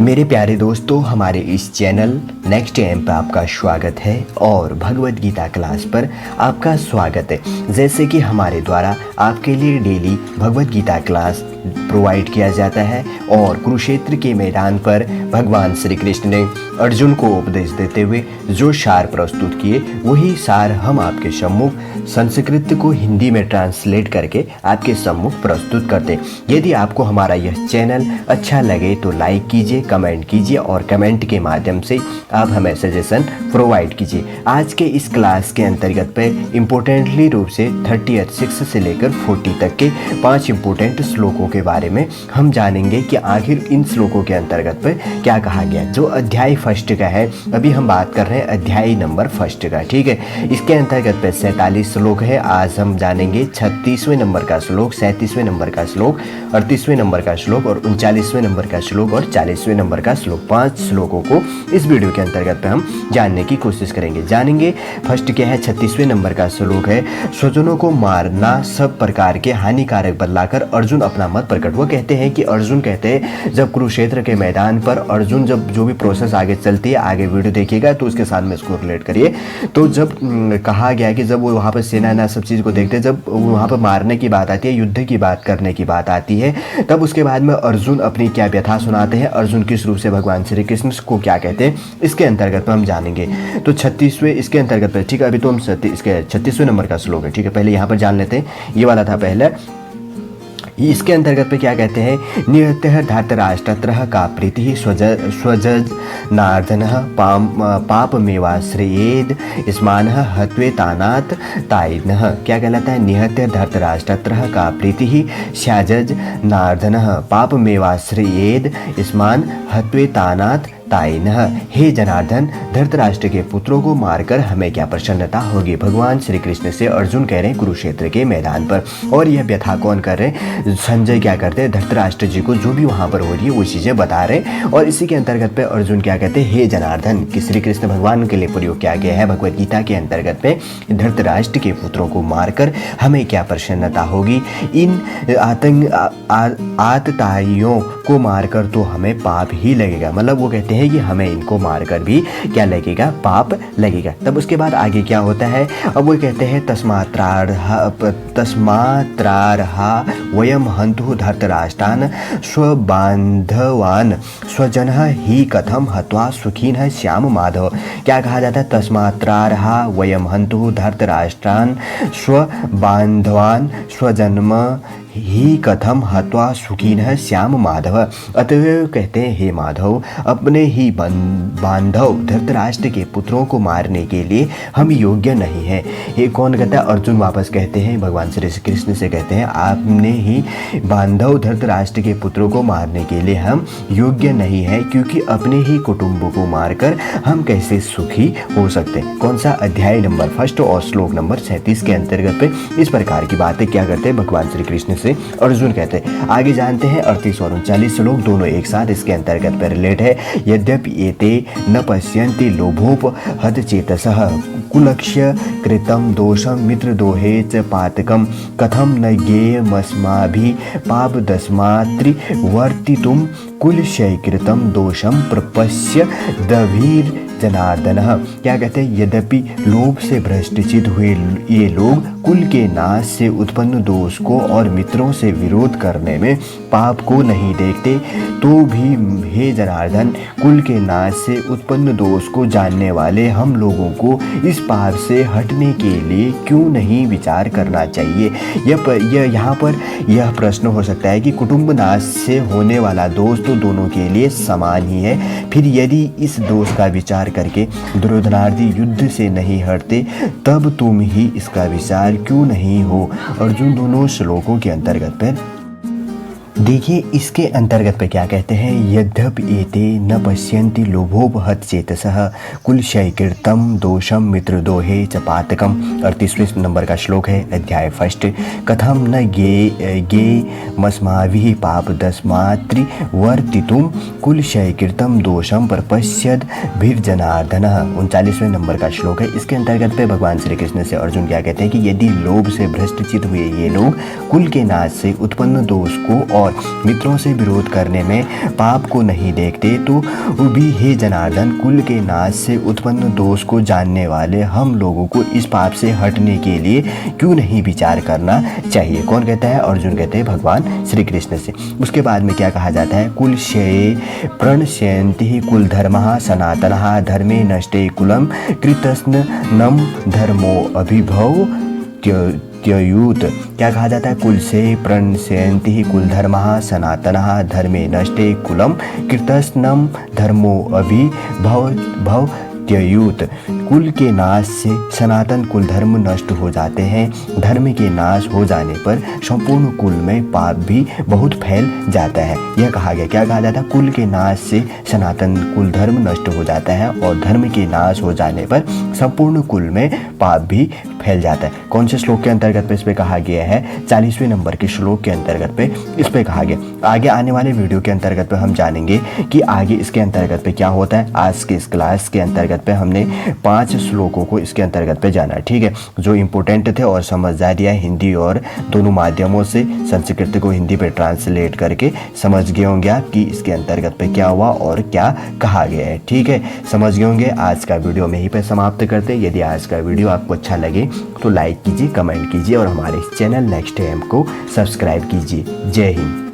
मेरे प्यारे दोस्तों, हमारे इस चैनल नेक्स्ट एम पर आपका स्वागत है और भगवत गीता क्लास पर आपका स्वागत है। जैसे कि हमारे द्वारा आपके लिए daily Bhagavad Gita class provide किया जाता है और कुरुक्षेत्र के मैदान पर भगवान श्री कृष्ण ने अर्जुन को उपदेश देते हुए जो सार प्रस्तुत किए, वही सार हम आपके सम्मुख संस्कृत को हिंदी में ट्रांसलेट करके आपके सम्मुख प्रस्तुत करते। यदि आपको हमारा यह चैनल अच्छा लगे तो लाइक कीजिए, कमेंट कीजिए और कमेंट के माध्यम से आप हमें सजेशन प्रोवाइड कीजिए। आज के इस क्लास के अंतर्गत पे इम्पोर्टेंटली रूप से 36 से लेकर 40 तक के 5 इम्पोर्टेंट श्लोकों के बारे में हम जानेंगे कि आखिर इन श्लोकों के अंतर्गत पे क्या कहा गया। जो अध्याय फर्स्ट का है, अभी हम बात कर रहे हैं अध्याय नंबर फर्स्ट का, ठीक है। इसके अंतर्गत पे 47 श्लोक है। आज हम जानेंगे 36वें नंबर का श्लोक, 37वें नंबर का श्लोक, 38वें नंबर का श्लोक और 39वें नंबर का श्लोक और 40वें नंबर का श्लोक। 5 श्लोकों को इस वीडियो के अंतर्गत पे हम जानने की कोशिश करेंगे। जानेंगे फर्स्ट क्या है, 36वें नंबर का श्लोक है, स्वजनों को मारना सब प्रकार के हानिकारक बतलाकर अर्जुन अपना मत प्रकट। वो कहते हैं कि अर्जुन कहते हैं जब कुरुक्षेत्र के मैदान पर अर्जुन जब जो भी प्रोसेस आगे चलती है, आगे वीडियो देखिएगा तो उसके साथ में इसको रिलेट करिए। तो जब कहा गया कि जब वो वहाँ पर सेना ना सब चीज़ को देखते हैं, जब वहाँ पर मारने की बात आती है, युद्ध की बात करने की बात आती है, तब उसके बाद में अर्जुन अपनी क्या व्यथा सुनाते हैं, अर्जुन किस रूप से भगवान श्री कृष्ण को क्या कहते हैं, इसके अंतर्गत में हम जानेंगे। तो 36वें इसके अंतर्गत पर, ठीक है। अभी तो हम इसके 36वें नंबर का श्लोक है, ठीक है। पहले यहाँ पर जान लेते हैं, ये वाला था पहले। इसके अंतर्गत पे क्या कहते हैं, निहत्य धातराष्ट्रत्रः का प्रीति स्वजज नार्दनः पापमेवाश्रयेद स्मानः हत्वेतानात् तायिनः। क्या कहलाता है, निहत्य धातराष्ट्रत्रः का प्रीति स्वजज नार्दनः पापमेवाश्रयेद स्मान हत्वेतानात् तायिनः। हे जनार्दन, धृतराष्ट्र के पुत्रों को मारकर हमें क्या प्रसन्नता होगी। भगवान श्री कृष्ण से अर्जुन कह रहे हैं कुरुक्षेत्र के मैदान पर, और यह व्यथा कौन कर रहे हैं, संजय क्या करते हैं, धृतराष्ट्र जी को जो भी वहाँ पर हो रही है वो चीज़ें बता रहे हैं। और इसी के अंतर्गत पे अर्जुन क्या कहते हैं, हे जनार्दन, कि श्री कृष्ण भगवान के लिए प्रयोग किया गया है भगवत गीता के अंतर्गत पे, धृतराष्ट्र के पुत्रों को मारकर हमें क्या प्रसन्नता होगी। इन आतताइयों को मारकर तो हमें पाप ही लगेगा। मतलब वो कहते हैं कि हमें इनको मारकर भी क्या लगेगा, पाप लगेगा। तब उसके बाद आगे क्या होता है, अब वो कहते हैं तस्मात्रार्हा वयम हन्तु धर्तराष्ट्रान् स्वबान्धवान् स्वजनः हि कथम हत्वा सुखिनः श्याम माधव। क्या कहा जाता है, तस्मात्रार्हा वयम हन्तु धर्तराष्ट्रान् स्वबान्धवान् स्वजन्म ही कथम हत्वा सुखिनः श्याम माधव। अतएव कहते हैं, हे माधव, अपने ही बांधव धृतराष्ट्र के पुत्रों को मारने के लिए हम योग्य नहीं है। ये कौन कहता है, अर्जुन वापस कहते हैं भगवान श्री कृष्ण से, कहते हैं आपने ही बांधव धृतराष्ट्र के पुत्रों को मारने के लिए हम योग्य नहीं है, क्योंकि अपने ही कुटुंब को मारकर हम कैसे सुखी हो सकते हैं। कौन सा, अध्याय नंबर फर्स्ट और श्लोक नंबर 37 के अंतर्गत पे इस प्रकार की बातें क्या करते हैं भगवान श्री कृष्ण से अर्जुन कहते हैं। आगे जानते हैं 38 और 39 श्लोक दोनों एक साथ इसके अंतर्गत पर रिलेट है। यद्यपि एते न पश्यन्ति लोभोप हतचेतसः कुलक्ष्य कृतं दोषं मित्रदोहे च पातकं कथं न ज्ञेयमस्माभिः पापदस्मात्रिवर्तितुं कुलक्षयकृतं दोषं प्रपश्य दभीर जनार्दनः। क्या कहते हैं, यद्यपि लोभ से भ्रष्टचित हुए ये लोग कुल के नाश से उत्पन्न दोष को और मित्रों से विरोध करने में पाप को नहीं देखते, तो भी हे जनार्दन, कुल के नाश से उत्पन्न दोष को जानने वाले हम लोगों को इस पाप से हटने के लिए क्यों नहीं विचार करना चाहिए। यहाँ पर यह प्रश्न हो सकता है कि कुटुंब नाश से होने वाला दोष तो दोनों के लिए समान ही है, फिर यदि इस दोष का विचार करके दुर्योधनादि युद्ध से नहीं हटते, तब तुम ही इसका विचार क्यों नहीं हो। अर्जुन दोनों श्लोकों के अंतर्गत पर देखिए, इसके अंतर्गत पे क्या कहते हैं, यद्यपि एते न पश्यन्ति लोभोपहत चेतसः कुलक्षयकृतं दोषं मित्रदोहे च पातकम्। 38वें नंबर का श्लोक है, अध्याय फर्स्ट। कथम न ज्ञेयमस्माभिः पापदस्मात्रिवर्तितुं कुलक्षयकृतं दोषं प्रपश्यद भीर्जनार्दनः। 39वें नंबर का श्लोक है। इसके अंतर्गत पे भगवान श्री कृष्ण से अर्जुन क्या कहते हैं कि यदि लोभ से भ्रष्टचित हुए ये लोग कुल के नाश से उत्पन्न दोष को और और मित्रों से विरोध करने में पाप को नहीं देखते, तो भी हे जनार्दन, कुल के नाश से उत्पन्न दोष को जानने वाले हम लोगों को इस पाप से हटने के लिए क्यों नहीं विचार करना चाहिए। कौन कहता है? अर्जुन कहते हैं भगवान श्री कृष्ण से। उसके बाद में क्या कहा जाता है? कुल क्षये प्रणश्यन्ति कुल धर्मः सनातनः धर्मे नष्टे कुलम कृतस्नम धर्मो अभिभव त्ययूत। क्या कहा जाता है? कुल से प्रणश्यन्ति कुल धर्मः सनातनः धर्मे नष्टे कुलम कृतस्नम धर्मो अभिभव त्ययूत। कुल के नाश से सनातन कुल धर्म नष्ट हो जाते हैं। धर्म के नाश हो जाने पर संपूर्ण कुल में पाप भी बहुत फैल जाता है। यह कहा गया। क्या कहा जाता है? कुल के नाश से सनातन कुल धर्म नष्ट हो जाता है और धर्म के नाश हो जाने पर संपूर्ण कुल में पाप भी फैल जाता है। कौन से श्लोक के अंतर्गत पे इस पे कहा गया है? 40वें नंबर के श्लोक के अंतर्गत पे इस पे कहा गया। आगे आने वाले वीडियो के अंतर्गत पे हम जानेंगे कि आगे इसके अंतर्गत पे क्या होता है। आज के इस क्लास के अंतर्गत पे हमने 5 श्लोकों को इसके अंतर्गत पे जाना, ठीक है, जो इम्पोर्टेंट थे और समझदार दिया हिंदी और दोनों माध्यमों से संस्कृत को हिंदी पे ट्रांसलेट करके समझ गए होंगे आप कि इसके अंतर्गत पे क्या हुआ और क्या कहा गया है। ठीक है, समझ गए होंगे। आज का वीडियो में ही पे समाप्त करते हैं। यदि आज का वीडियो आपको अच्छा लगे तो लाइक कीजिए, कमेंट कीजिए और हमारे इस चैनल नेक्स्ट एम को सब्सक्राइब कीजिए। जय हिंद।